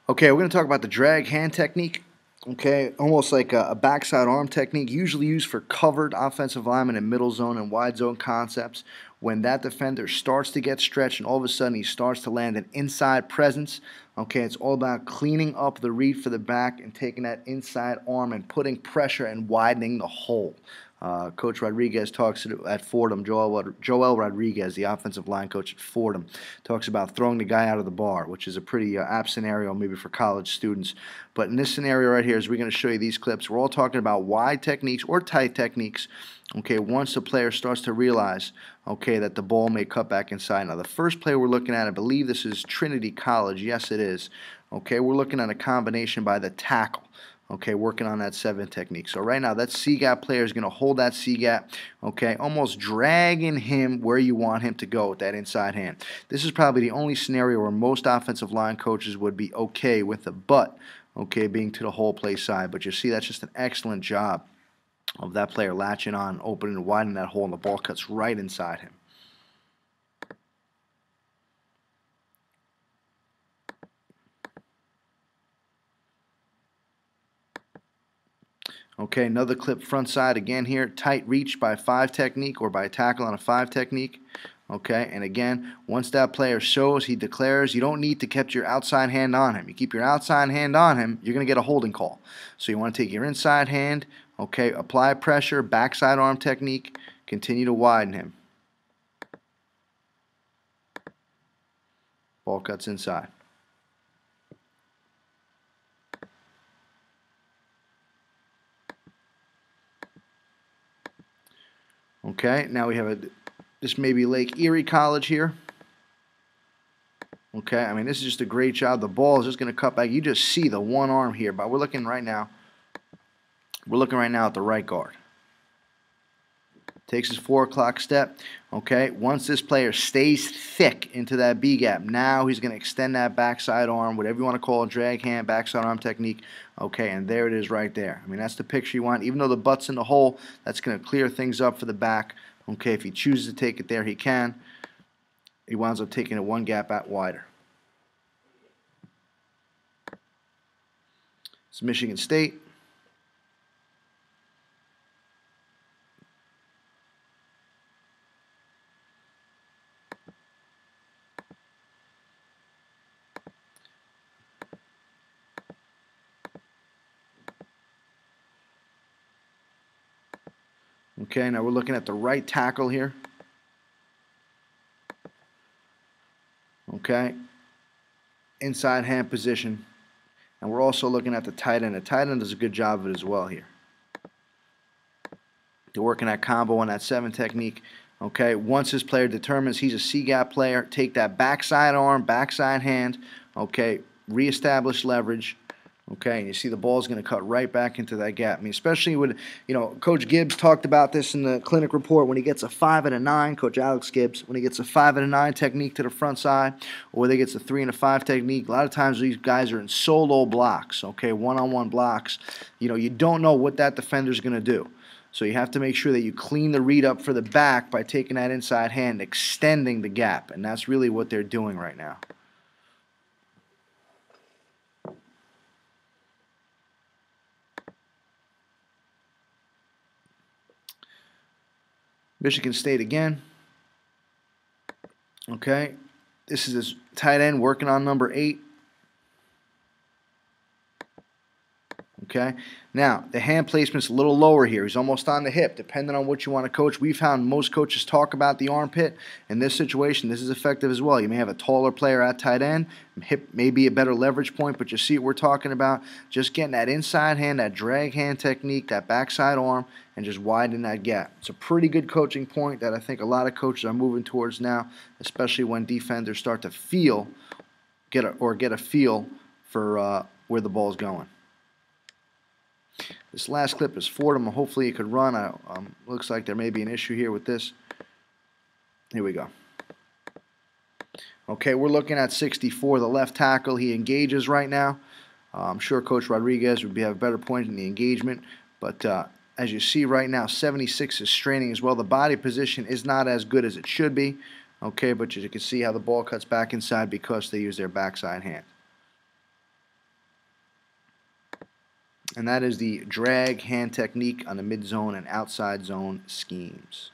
Okay, we're going to talk about the drag hand technique. Okay, almost like a backside arm technique, usually used for covered offensive linemen in middle zone and wide zone concepts. When that defender starts to get stretched and all of a sudden he starts to land an inside presence, okay, it's all about cleaning up the read for the back and taking that inside arm and putting pressure and widening the hole. Coach Rodriguez talks at Fordham. Joel Rodriguez, the offensive line coach at Fordham, talks about throwing the guy out of the bar, which is a pretty apt scenario maybe for college students. But in this scenario right here, as we're going to show you these clips, we're all talking about wide techniques or tight techniques. Okay, once the player starts to realize, okay, that the ball may cut back inside. Now, the first play we're looking at, I believe this is Trinity College. Yes, it is. Okay, we're looking at a combination by the tackle. Okay, working on that 7 technique. So right now, that C-gap player is going to hold that C-gap, okay, almost dragging him where you want him to go with that inside hand. This is probably the only scenario where most offensive line coaches would be okay with the butt, okay, being to the whole play side. But you see, that's just an excellent job of that player latching on, opening and widening that hole, and the ball cuts right inside him. Okay, another clip front side again here. Tight reach by 5 technique or by tackle on a 5 technique. Okay, and again, once that player shows, he declares, you don't need to keep your outside hand on him. You keep your outside hand on him, you're going to get a holding call. So you want to take your inside hand, okay, apply pressure, backside arm technique, continue to widen him. Ball cuts inside. Okay, now we have this may be Lake Erie College here. Okay, I mean, this is just a great job. The ball is just going to cut back. You just see the one arm here, but we're looking right now at the right guard. Takes his 4 o'clock step. Okay, once this player stays thick into that B gap, now he's going to extend that backside arm, whatever you want to call it, drag hand, backside arm technique. Okay, and there it is right there. I mean, that's the picture you want. Even though the butt's in the hole, that's going to clear things up for the back. Okay, if he chooses to take it there, he can. He winds up taking it one gap out wider. It's Michigan State. Okay, now we're looking at the right tackle here. Okay, inside hand position. And we're also looking at the tight end. The tight end does a good job of it as well here. They're working that combo on that 7 technique. Okay, once this player determines he's a C-gap player, take that backside arm, backside hand, okay, reestablish leverage. Okay, and you see the ball's going to cut right back into that gap. I mean, especially when, Coach Gibbs talked about this in the clinic report when he gets a 5 and a 9, Coach Alex Gibbs, when he gets a 5 and a 9 technique to the front side, or whether he gets a 3 and a 5 technique. A lot of times these guys are in solo blocks, okay, one-on-one blocks. You don't know what that defender's going to do. So you have to make sure that you clean the read up for the back by taking that inside hand, extending the gap, and that's really what they're doing right now. Michigan State again. Okay, this is his tight end working on number 8. Okay, now the hand placement's a little lower here. He's almost on the hip, depending on what you want to coach. We found most coaches talk about the armpit. In this situation, this is effective as well. You may have a taller player at tight end. Hip may be a better leverage point, but you see what we're talking about. Just getting that inside hand, that drag hand technique, that backside arm, and just widening that gap. It's a pretty good coaching point that I think a lot of coaches are moving towards now, especially when defenders start to get a feel for where the ball's going. This last clip is Fordham. Hopefully it could run. Looks like there may be an issue here with this. Here we go. Okay, we're looking at 64, the left tackle. He engages right now. I'm sure Coach Rodriguez would have a better point in the engagement. But as you see right now, 76 is straining as well. The body position is not as good as it should be. Okay, but you can see how the ball cuts back inside because they use their backside hand. And that is the drag hand technique on the mid zone and outside zone schemes.